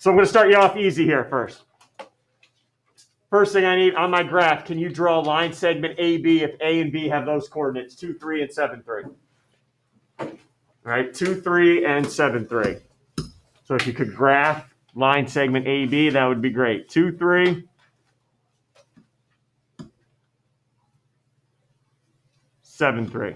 So I'm going to start you off easy here first. First thing I need on my graph, can you draw a line segment AB if A and B have those coordinates, 2, 3, and 7, 3? All right, 2, 3, and 7, 3. So if you could graph line segment AB, that would be great. 2, 3, 7, 3.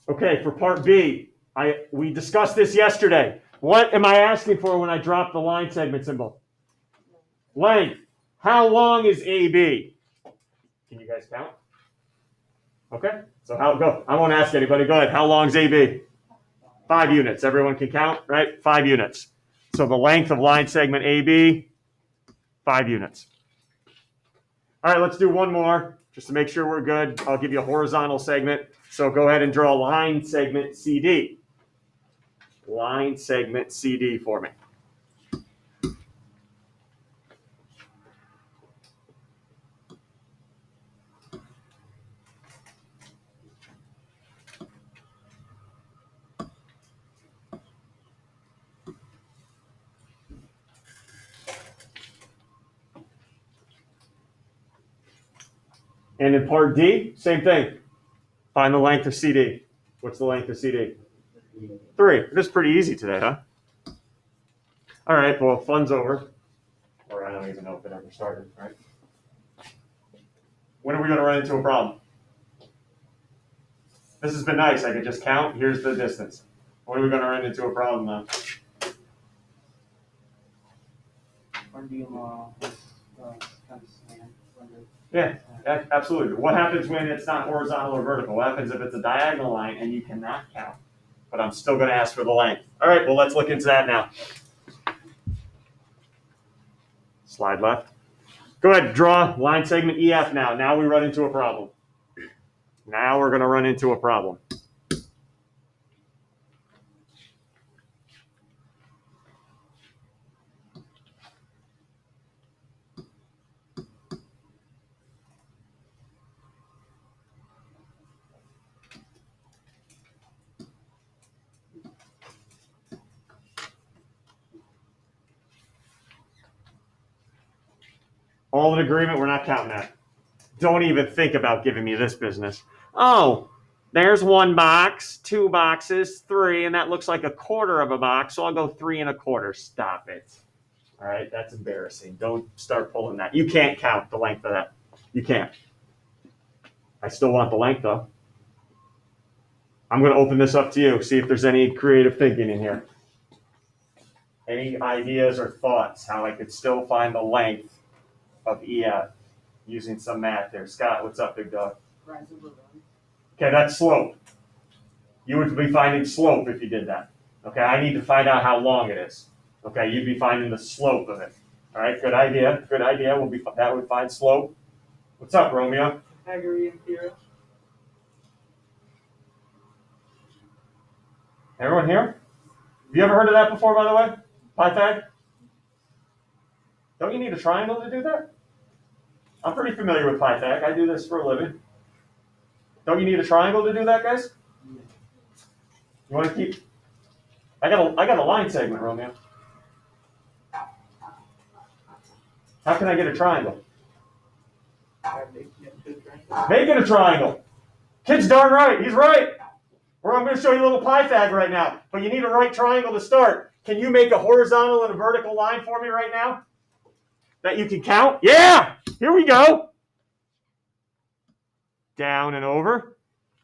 Okay, for part B, we discussed this yesterday. What am I asking for when I drop the line segment symbol? Length. How long is AB? Can you guys count? Okay, so go. I won't ask anybody. Go ahead. How long is AB? 5 units. Everyone can count, right? 5 units. So the length of line segment AB, 5 units. All right, let's do one more just to make sure we're good. I'll give you a horizontal segment. So go ahead and draw a line segment CD. Line segment CD for me. And in part D, same thing. Find the length of CD. What's the length of CD? 3. This is pretty easy today, huh? All right, well, fun's over. Or I don't even know if it ever started, right? When are we going to run into a problem? This has been nice. I could just count. Here's the distance. When are we going to run into a problem now? Yeah, absolutely. What happens when it's not horizontal or vertical? What happens if it's a diagonal line and you cannot count? But I'm still going to ask for the length. All right, well, let's look into that now. Slide left. Go ahead, draw line segment EF now. Now we run into a problem. Now we're going to run into a problem. All in agreement, we're not counting that. Don't even think about giving me this business. Oh, there's 1 box, 2 boxes, 3, and that looks like 1/4 of a box, so I'll go 3 1/4. Stop it. All right, that's embarrassing. Don't start pulling that. You can't count the length of that. You can't. I still want the length, though. I'm going to open this up to you, see if there's any creative thinking in here. Any ideas or thoughts how I could still find the length of EF using some math there. Scott, what's up, big dog? Okay, that's slope. You would be finding slope if you did that. Okay, I need to find out how long it is. Okay, you'd be finding the slope of it. All right, good idea. Good idea. That would find slope. What's up, Romeo? Pythagorean theorem. Everyone here? Have you ever heard of that before, by the way? Pythag? Don't you need a triangle to do that? I'm pretty familiar with Pythag. I do this for a living. Don't you need a triangle to do that, guys? You want to keep? I got a line segment, Romeo. How can I get a triangle? Make it a triangle. Kid's darn right. He's right. Or I'm going to show you a little Pythag right now. But you need a right triangle to start. Can you make a horizontal and a vertical line for me right now? That you can count? Yeah! Here we go. Down and over.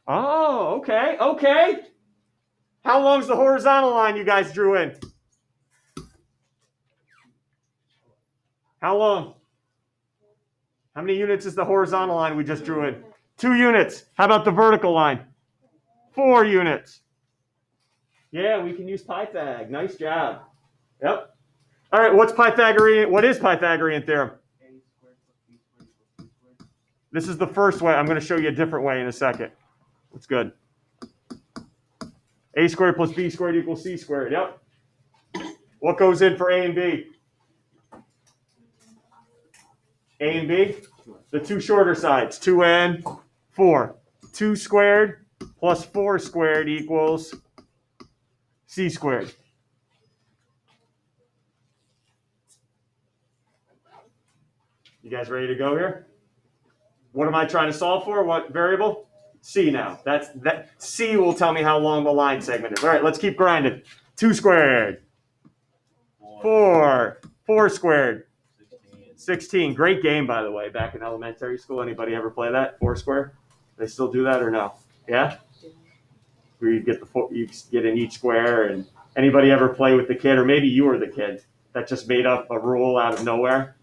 Oh, okay, okay. How long's the horizontal line you guys drew in? How long? How many units is the horizontal line we just drew in? 2 units. How about the vertical line? 4 units. Yeah, we can use Pythag. Nice job. Yep. All right, what is Pythagorean theorem? This is the first way. I'm going to show you a different way in a second. That's good. A squared plus B squared equals C squared. Yep. What goes in for A and B? A and B? The two shorter sides, 2 and 4. 2 squared plus 4 squared equals C squared. You guys ready to go here? What am I trying to solve for? What variable? C now. That C will tell me how long the line segment is. All right, let's keep grinding. 2 squared. 4. 4 squared. 16. Great game, by the way, back in elementary school. Anybody ever play that? 4 square? They still do that or no? Yeah? Where you get you get in each square, and anybody ever play with the kid, or maybe you were the kid that just made up a rule out of nowhere?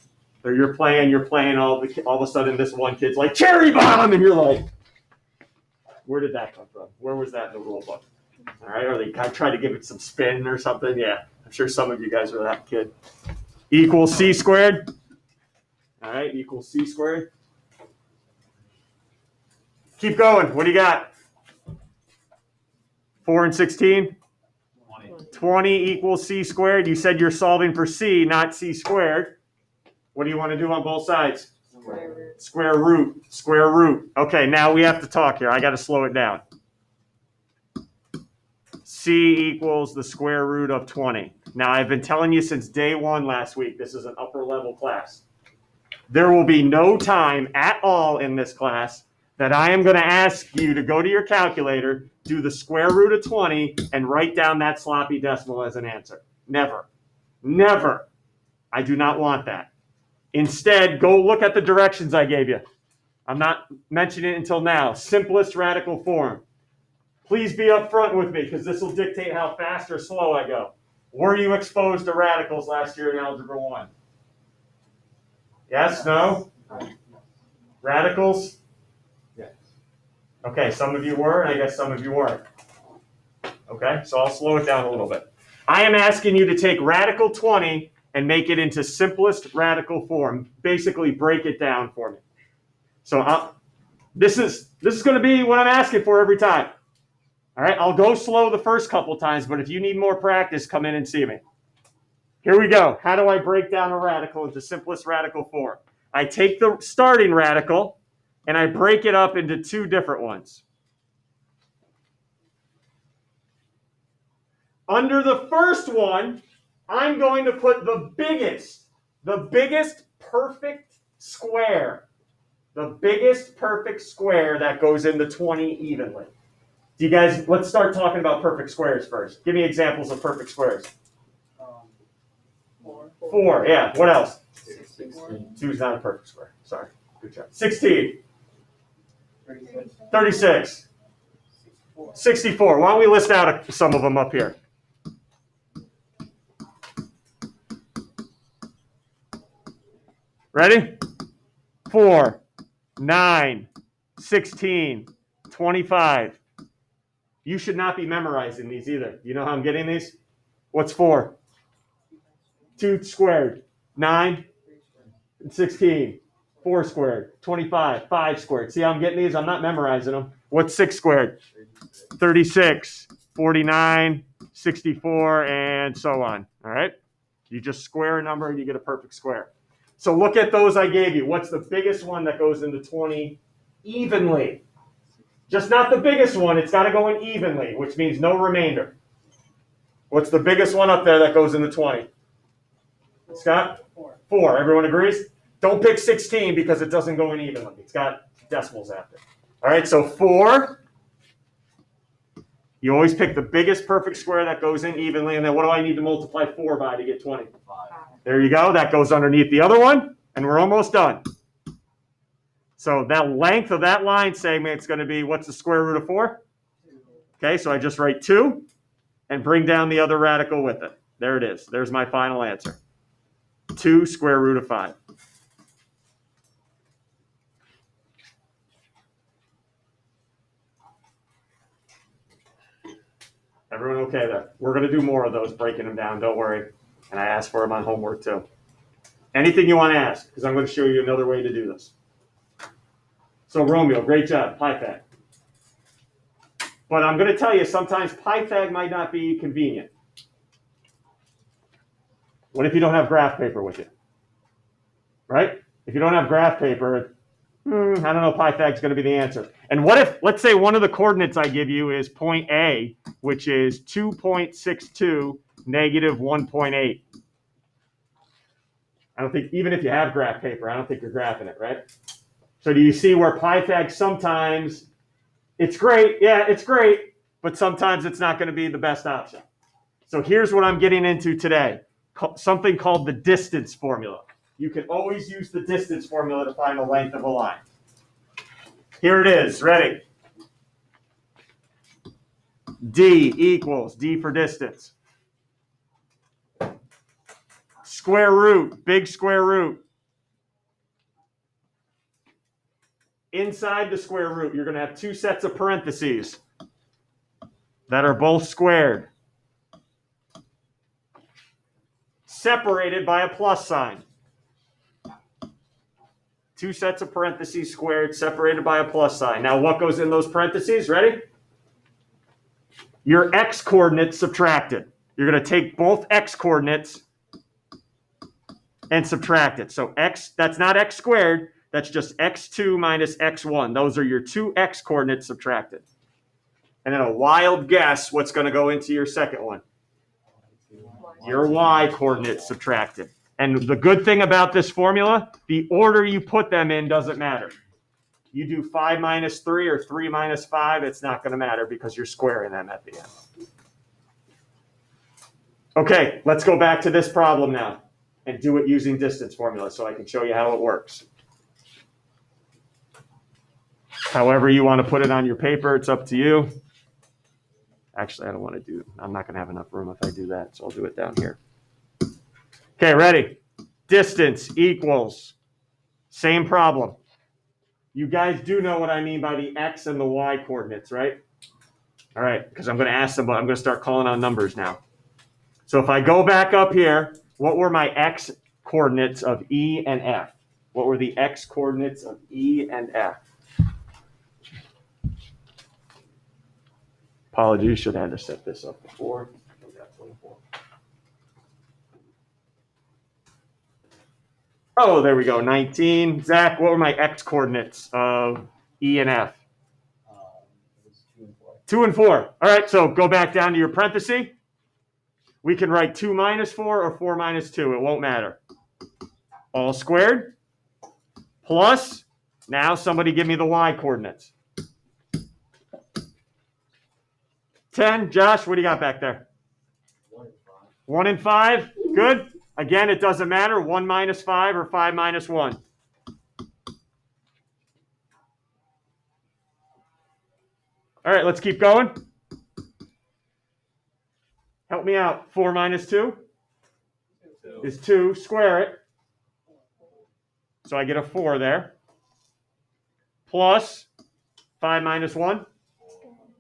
Or you're playing, all of a sudden this one kid's like, cherry bomb, and you're like, where did that come from? Where was that in the rule book? All right, or they kind of try to give it some spin or something. Yeah, I'm sure some of you guys are that kid. Equals C squared. All right, equals C squared. Keep going. What do you got? 4 and 16? 20 equals C squared. You said you're solving for C, not C squared. What do you want to do on both sides? Square root. Square root. Okay, now we have to talk here. I got to slow it down. C equals the square root of 20. Now, I've been telling you since day one last week, this is an upper level class. There will be no time at all in this class that I am going to ask you to go to your calculator, do the square root of 20, and write down that sloppy decimal as an answer. Never. Never. I do not want that. Instead, go look at the directions I gave you. I'm not mentioning it until now. Simplest radical form. Please be upfront with me because this will dictate how fast or slow I go. Were you exposed to radicals last year in Algebra 1? Yes? No? Radicals? Yes. Okay, some of you were, and I guess some of you weren't. Okay, so I'll slow it down a little bit. I am asking you to take radical 20 and make it into simplest radical form. Basically, break it down for me. So this is going to be what I'm asking for every time. All right, I'll go slow the first couple times, but if you need more practice, come in and see me. Here we go. How do I break down a radical into simplest radical form? I take the starting radical, and I break it up into two different ones. Under the first one, I'm going to put the biggest perfect square. The biggest perfect square that goes into 20 evenly. Do you guys, let's start talking about perfect squares first. Give me examples of perfect squares. 4, yeah. What else? 2 is not a perfect square. Sorry. Good job. 16. 36. 64. Why don't we list out some of them up here? Ready? 4, 9, 16, 25. You should not be memorizing these either. You know how I'm getting these? What's 4? 2 squared. 9, 16. 4 squared. 25. 5 squared. See how I'm getting these? I'm not memorizing them. What's 6 squared? 36, 49, 64, and so on. All right? You just square a number and you get a perfect square. So look at those I gave you. What's the biggest one that goes into 20 evenly? Just not the biggest one. It's got to go in evenly, which means no remainder. What's the biggest one up there that goes into 20? Scott? 4. Everyone agrees? Don't pick 16 because it doesn't go in evenly. It's got decimals after. All right, so 4. You always pick the biggest perfect square that goes in evenly, and then what do I need to multiply 4 by to get 20? 5. There you go. That goes underneath the other one, and we're almost done. So that length of that line segment is going to be, what's the square root of 4? 2. Okay, so I just write 2 and bring down the other radical with it. There it is. There's my final answer. 2 square root of 5. Everyone okay there? We're going to do more of those, breaking them down. Don't worry. And I asked for them on homework too. Anything you want to ask, because I'm going to show you another way to do this. So Romeo, great job, Pythag. But I'm going to tell you, sometimes Pythag might not be convenient. What if you don't have graph paper with you? Right? If you don't have graph paper, I don't know if Pythag's going to be the answer. And what if, let's say one of the coordinates I give you is point A, which is 2.62, negative 1.8. I don't think, even if you have graph paper, I don't think you're graphing it, right? So do you see where Pythag sometimes, it's great, yeah, it's great, but sometimes it's not going to be the best option. So here's what I'm getting into today, something called the distance formula. You can always use the distance formula to find the length of a line. Here it is, ready? D equals, D for distance. Square root, big square root. Inside the square root, you're going to have two sets of parentheses that are both squared, separated by a plus sign. Two sets of parentheses squared, separated by a plus sign. Now, what goes in those parentheses? Ready? Your x coordinates subtracted. You're going to take both x coordinates and subtract it. So x, that's not x squared. That's just x2 minus x1. Those are your two x coordinates subtracted. And then a wild guess what's going to go into your second one. Your y coordinates subtracted. And the good thing about this formula, the order you put them in doesn't matter. You do 5 minus 3 or 3 minus 5, it's not going to matter because you're squaring them at the end. Okay, let's go back to this problem now and do it using distance formula so I can show you how it works. However you want to put it on your paper, it's up to you. Actually, I'm not going to have enough room if I do that, so I'll do it down here. Okay, ready? Distance equals, same problem. You guys do know what I mean by the x and the y coordinates, right? All right, because I'm going to ask them, but I'm going to start calling on numbers now. So if I go back up here, what were my x coordinates of E and F? What were the x coordinates of E and F? Apologies, should have had to set this up before. Oh, there we go, 19. Zach, what were my x coordinates of E and F? 2 and 4. All right, so go back down to your parenthesis. We can write 2 minus 4 or 4 minus 2. It won't matter. All squared plus, now somebody give me the y coordinates. 10. Josh, what do you got back there? 1 and 5. Good. Again, it doesn't matter. 1 minus 5 or 5 minus 1. All right, let's keep going. Help me out. 4 minus 2 is 2. Square it. So I get a 4 there. Plus 5 minus 1.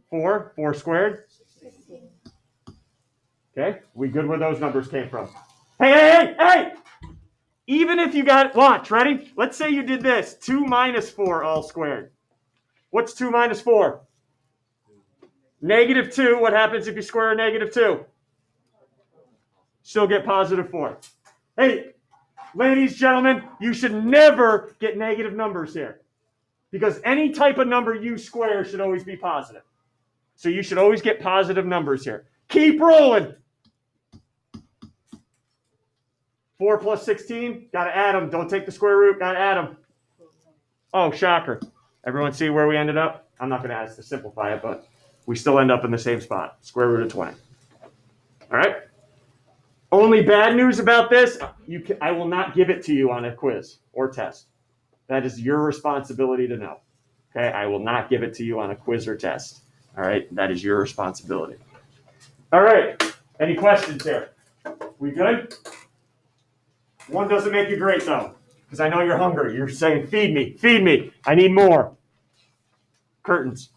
4. 4 squared. Okay, we good where those numbers came from. Hey! Even if you got, watch, ready? Let's say you did this. 2 minus 4 all squared. What's 2 minus 4? Negative 2. What happens if you square a negative 2? Still get positive 4. Hey, ladies, gentlemen, you should never get negative numbers here. Because any type of number you square should always be positive. So you should always get positive numbers here. Keep rolling. 4 plus 16, got to add them. Don't take the square root, got to add them. Oh, shocker. Everyone see where we ended up? I'm not going to ask to simplify it, but we still end up in the same spot. Square root of 20. All right? Only bad news about this, I will not give it to you on a quiz or test. That is your responsibility to know. Okay? I will not give it to you on a quiz or test. All right? That is your responsibility. All right. Any questions here? We good? One doesn't make you great, though, because I know you're hungry. You're saying, feed me. I need more. Curtains.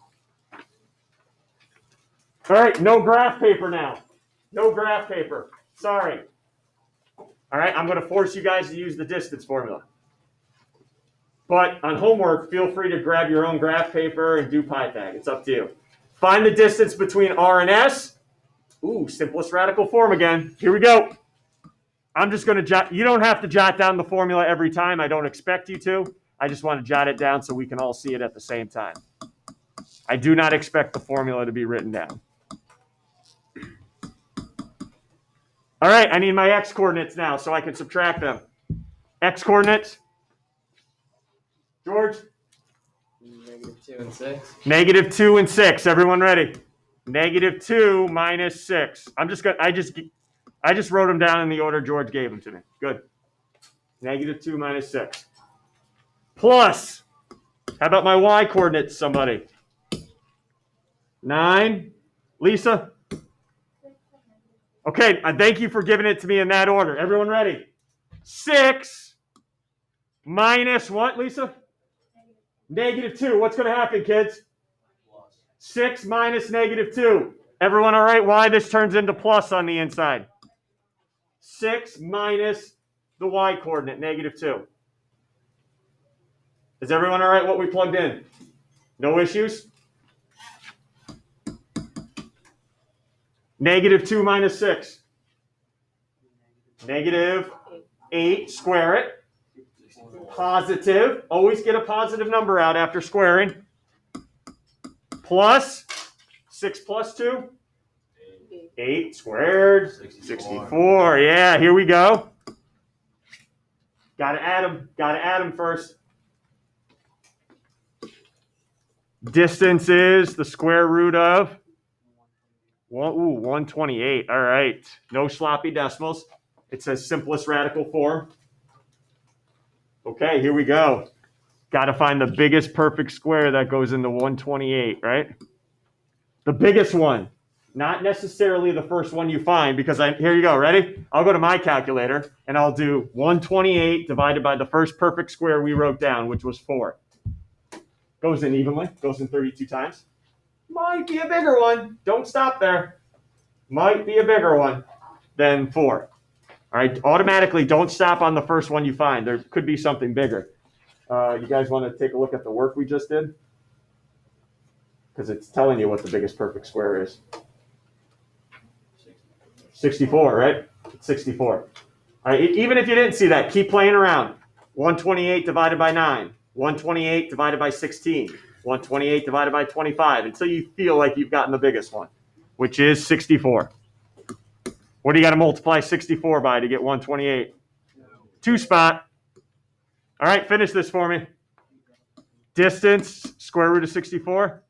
All right, no graph paper now. No graph paper. Sorry. All right, I'm going to force you guys to use the distance formula. But on homework, feel free to grab your own graph paper and do Pythag. It's up to you. Find the distance between R and S. Ooh, simplest radical form again. Here we go. I'm just going to jot. You don't have to jot down the formula every time. I don't expect you to. I just want to jot it down so we can all see it at the same time. I do not expect the formula to be written down. All right, I need my x coordinates now so I can subtract them. X coordinates. George? -2 and 6. -2 and 6. Everyone ready? -2 minus 6. I just wrote them down in the order George gave them to me. Good. -2 minus 6. Plus, how about my y coordinates, somebody? 9. Lisa? Okay, thank you for giving it to me in that order. Everyone ready? 6 minus what, Lisa? -2. What's going to happen, kids? 6 minus -2. Everyone all right? Why this turns into plus on the inside? 6 minus the y coordinate, -2. Is everyone all right what we plugged in? No issues? -2 minus 6. -8. Square it. Positive. Always get a positive number out after squaring. Plus 6 plus 2. 8 squared. 64. Yeah, here we go. Got to add them. Got to add them first. Distance is the square root of 128. All right. No sloppy decimals. It says simplest radical form. Okay, here we go. Got to find the biggest perfect square that goes into 128, right? The biggest one. Not necessarily the first one you find, because here you go. Ready? I'll go to my calculator, and I'll do 128 divided by the first perfect square we wrote down, which was 4. Goes in evenly. Goes in 32 times. Might be a bigger one. Don't stop there. Might be a bigger one than 4. All right, automatically don't stop on the first one you find. There could be something bigger. You guys want to take a look at the work we just did? Because it's telling you what the biggest perfect square is. 64, right? It's 64. All right, even if you didn't see that, keep playing around. 128 divided by 9. 128 divided by 16. 128 divided by 25 until you feel like you've gotten the biggest one, which is 64. What do you got to multiply 64 by to get 128? 2 spot. All right, finish this for me. Distance, square root of 64.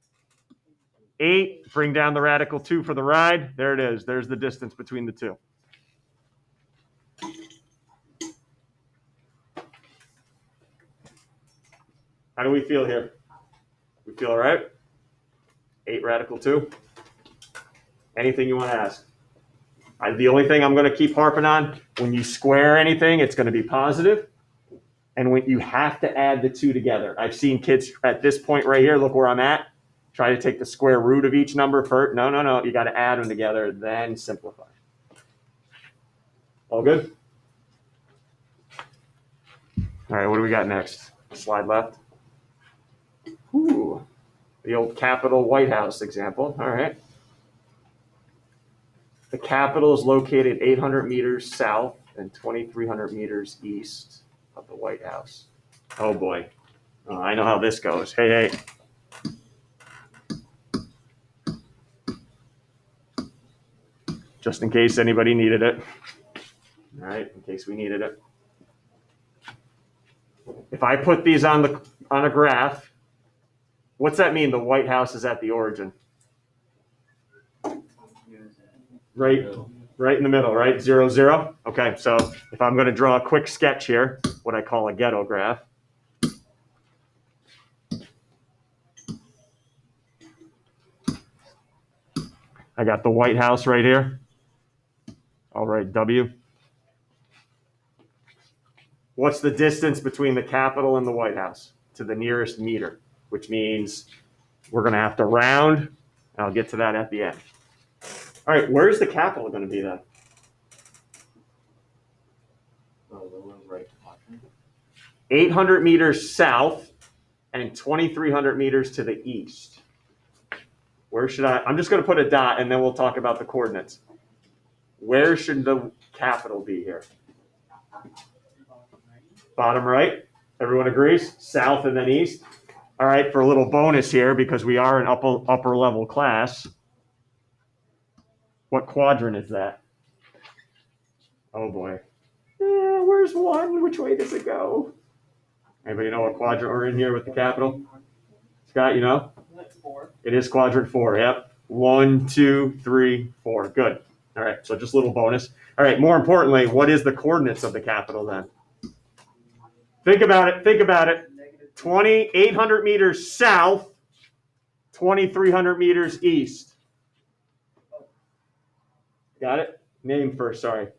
8, bring down the radical 2 for the ride. There it is. There's the distance between the two. How do we feel here? We feel all right? 8 radical 2. Anything you want to ask? The only thing I'm going to keep harping on, when you square anything, it's going to be positive. And when you have to add the 2 together. I've seen kids at this point right here, look where I'm at, try to take the square root of each number first. No. You got to add them together, then simplify. All good? All right, what do we got next? Slide left. Ooh, the old Capitol White House example. All right. The Capitol is located 800 meters south and 2,300 meters east of the White House. Oh, boy. Oh, I know how this goes. Hey. Just in case anybody needed it. All right, in case we needed it. If I put these on a graph, what's that mean? The White House is at the origin. Right in the middle, right? 0, 0. Okay, so if I'm going to draw a quick sketch here, what I call a ghetto graph. I got the White House right here. I'll write W. What's the distance between the Capitol and the White House? To the nearest meter, which means we're going to have to round, and I'll get to that at the end. All right, where's the Capitol going to be then? Right. 800 meters south and 2,300 meters to the east. Where should I'm just going to put a dot, and then we'll talk about the coordinates. Where should the Capitol be here? Bottom right. Everyone agrees? South and then east. All right, for a little bonus here, because we are an upper level class, what quadrant is that? Oh boy. Where's one? Which way does it go? Anybody know what quadrant we're in here with the capital? Scott, you know? It is quadrant 4, yep. 1, 2, 3, 4. Good. All right, so just a little bonus. All right, more importantly, what is the coordinates of the capital then? Think about it. 2,800 meters south, 2,300 meters east. Got it? Name first, sorry.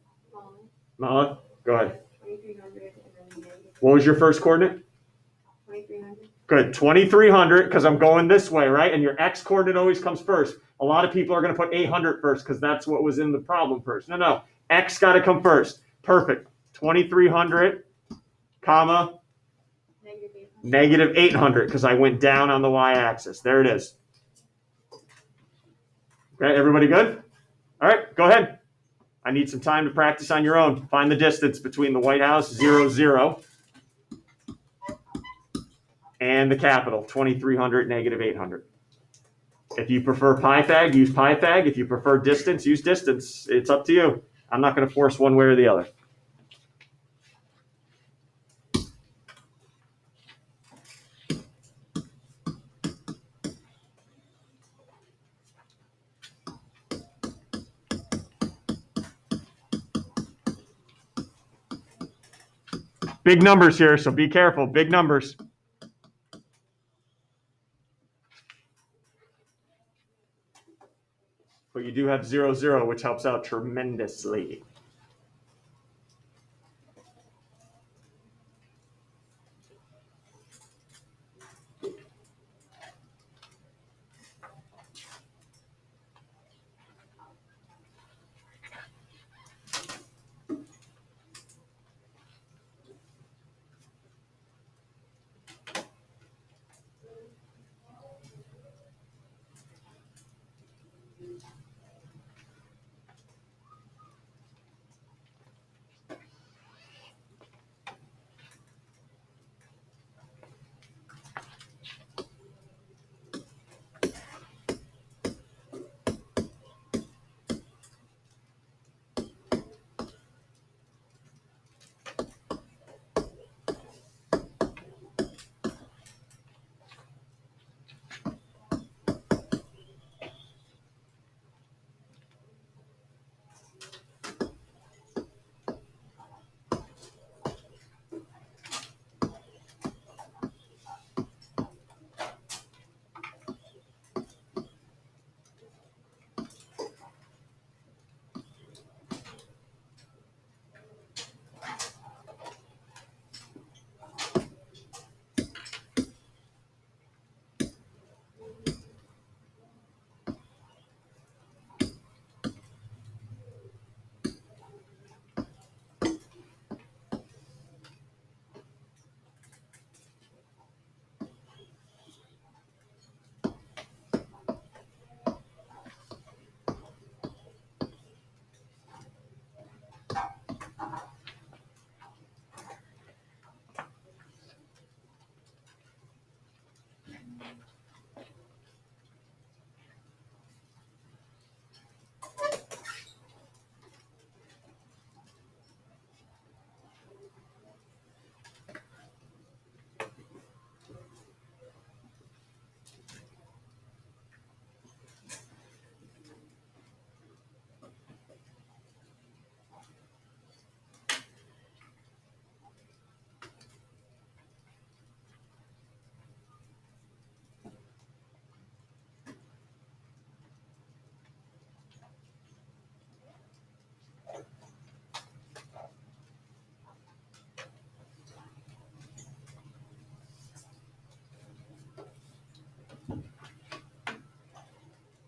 Mala, go ahead. 2,300 and then What was your first coordinate? 2,300. Good, 2,300, because I'm going this way, right? And your x coordinate always comes first. A lot of people are going to put 800 first because that's what was in the problem first. No, x got to come first. Perfect. 2,300, comma, negative 800, because I went down on the y-axis. There it is. Okay, everybody good? All right, go ahead. I need some time to practice on your own. Find the distance between the White House, 0, 0, and the Capitol, 2,300, negative 800. If you prefer Pythag, use Pythag. If you prefer distance, use distance. It's up to you. I'm not going to force one way or the other. Big numbers here, so be careful. Big numbers. But you do have 0, 0, which helps out tremendously.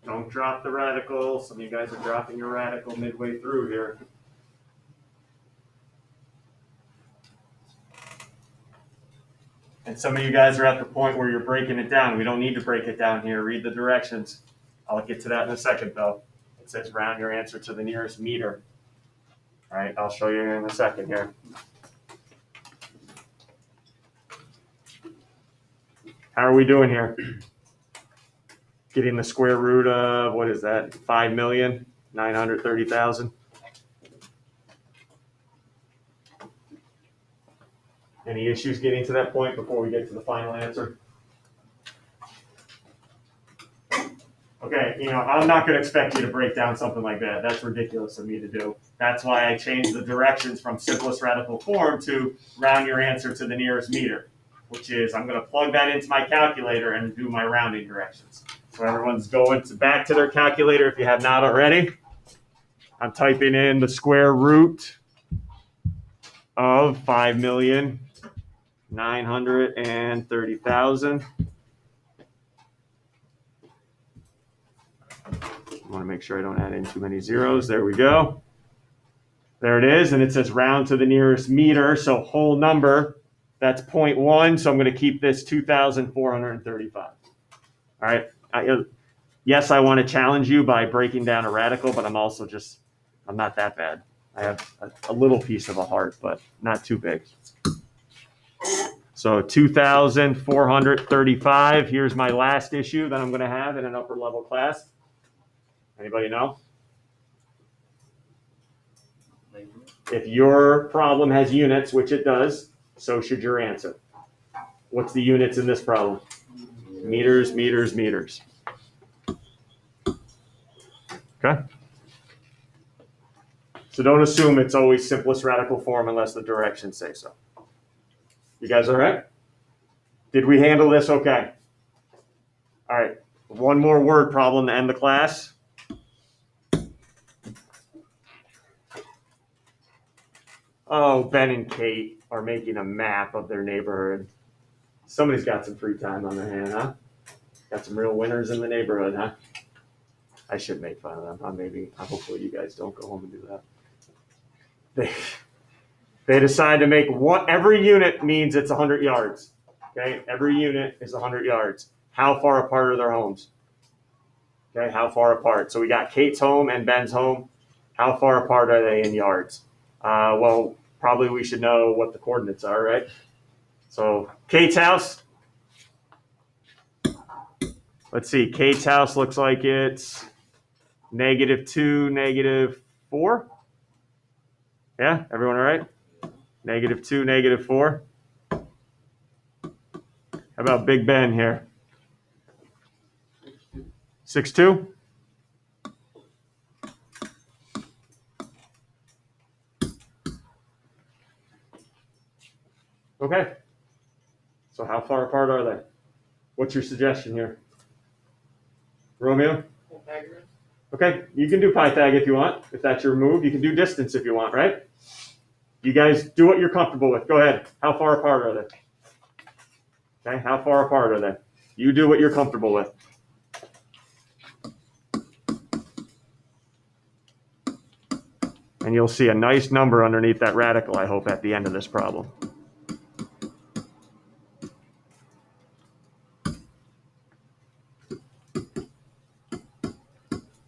Don't drop the radical. Some of you guys are dropping your radical midway through here. And some of you guys are at the point where you're breaking it down. We don't need to break it down here. Read the directions. I'll get to that in a second, though. It says round your answer to the nearest meter. All right, I'll show you in a second here. How are we doing here? Getting the square root of, what is that, 5,930,000? Any issues getting to that point before we get to the final answer? Okay, I'm not going to expect you to break down something like that. That's ridiculous of me to do. That's why I changed the directions from simplest radical form to round your answer to the nearest meter, which is I'm going to plug that into my calculator and do my rounding directions. So everyone's going back to their calculator if you have not already. I'm typing in the square root of 5,930,000. I want to make sure I don't add in too many zeros. There we go. There it is. And it says round to the nearest meter. So whole number, that's 0.1. So I'm going to keep this 2,435. All right. Yes, I want to challenge you by breaking down a radical, but I'm also I'm not that bad. I have a little piece of a heart, but not too big. So 2,435. Here's my last issue that I'm going to have in an upper level class. Anybody know? If your problem has units, which it does, so should your answer. What's the units in this problem? Meters, meters, meters. Okay? So don't assume it's always simplest radical form unless the directions say so. You guys all right? Did we handle this okay? All right. One more word problem to end the class. Oh, Ben and Kate are making a map of their neighborhood. Somebody's got some free time on their hand, huh? Got some real winners in the neighborhood, huh? I should make fun of them, huh? Maybe. Hopefully you guys don't go home and do that. They decide to make every unit means it's 100 yards. Okay, every unit is 100 yards. How far apart are their homes? Okay, how far apart? So we got Kate's home and Ben's home. How far apart are they in yards? Well, probably we should know what the coordinates are, right? So Kate's house. Let's see. Kate's house looks like it's -2, -4. Yeah, everyone all right? -2, -4. How about Big Ben here? 6'2"? Okay. So how far apart are they? What's your suggestion here? Romeo? Pythagorean. Okay, you can do Pythag if you want. If that's your move, you can do distance if you want, right? You guys do what you're comfortable with. Go ahead. How far apart are they? Okay, how far apart are they? You do what you're comfortable with. And you'll see a nice number underneath that radical, I hope, at the end of this problem.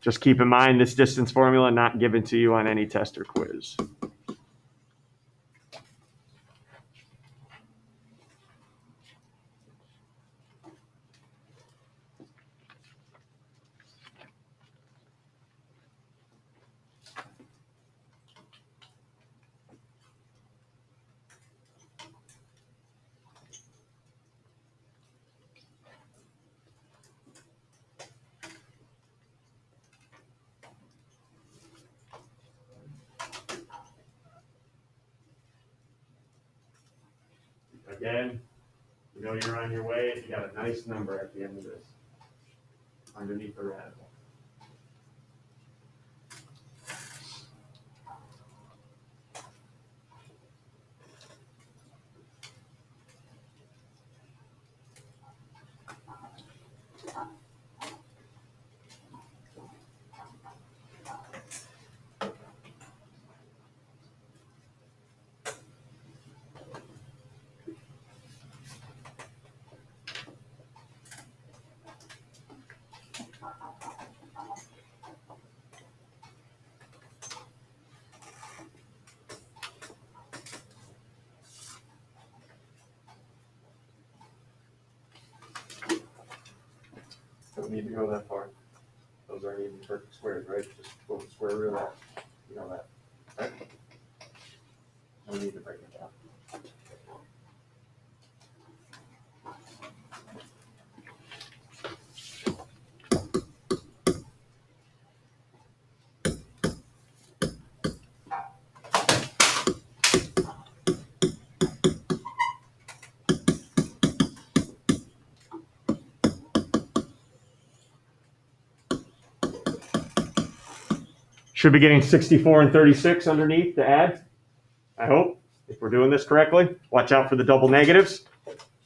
Just keep in mind this distance formula not given to you on any test or quiz. Again, you know you're on your way if you got a nice number at the end of this, underneath the radical. don't need to go that far. Those aren't even perfect squares, right? Just go with the square root of that. You know that, right? No need to break it down. Should be getting 64 and 36 underneath to add. I hope, if we're doing this correctly. Watch out for the double negatives.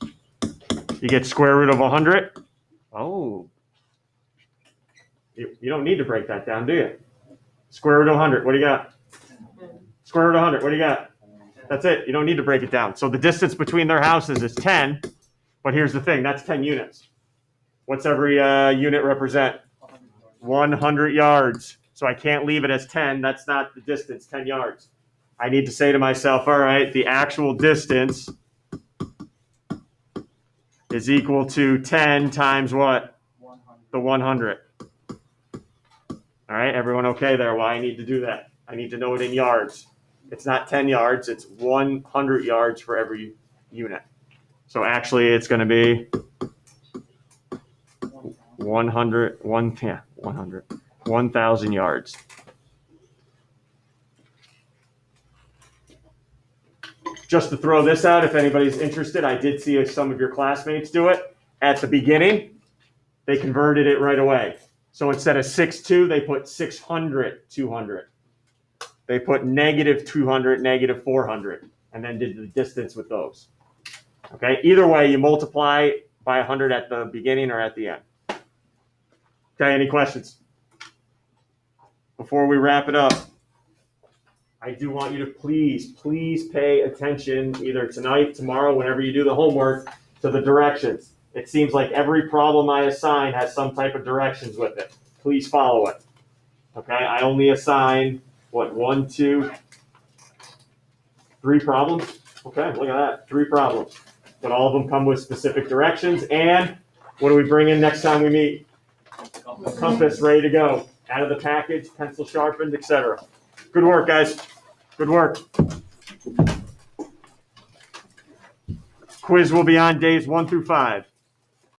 You get square root of 100. Oh. You don't need to break that down, do you? Square root of 100, what do you got? Square root of 100, what do you got? That's it, you don't need to break it down. So the distance between their houses is 10, but here's the thing, that's 10 units. What's every unit represent? 100 yards. So I can't leave it as 10, that's not the distance, 10 yards. I need to say to myself, all right, the actual distance is equal to 10 times what? 100. The 100. All right, everyone okay there? Why I need to do that? I need to know it in yards. It's not 10 yards, it's 100 yards for every unit. So actually it's going to be 1,000 yards. Just to throw this out, if anybody's interested, I did see some of your classmates do it. At the beginning, they converted it right away. So instead of 6,2, they put 600, 200. They put negative 200, negative 400, and then did the distance with those. Okay, either way, you multiply by 100 at the beginning or at the end. Okay, any questions? Before we wrap it up, I do want you to please pay attention either tonight, tomorrow, whenever you do the homework, to the directions. It seems like every problem I assign has some type of directions with it. Please follow it. Okay, I only assign, 1, 2, 3 problems? Okay, look at that, 3 problems. But all of them come with specific directions, and what do we bring in next time we meet? A compass ready to go. Out of the package, pencil sharpened, etc. Good work, guys. Good work. Quiz will be on days 1 through 5.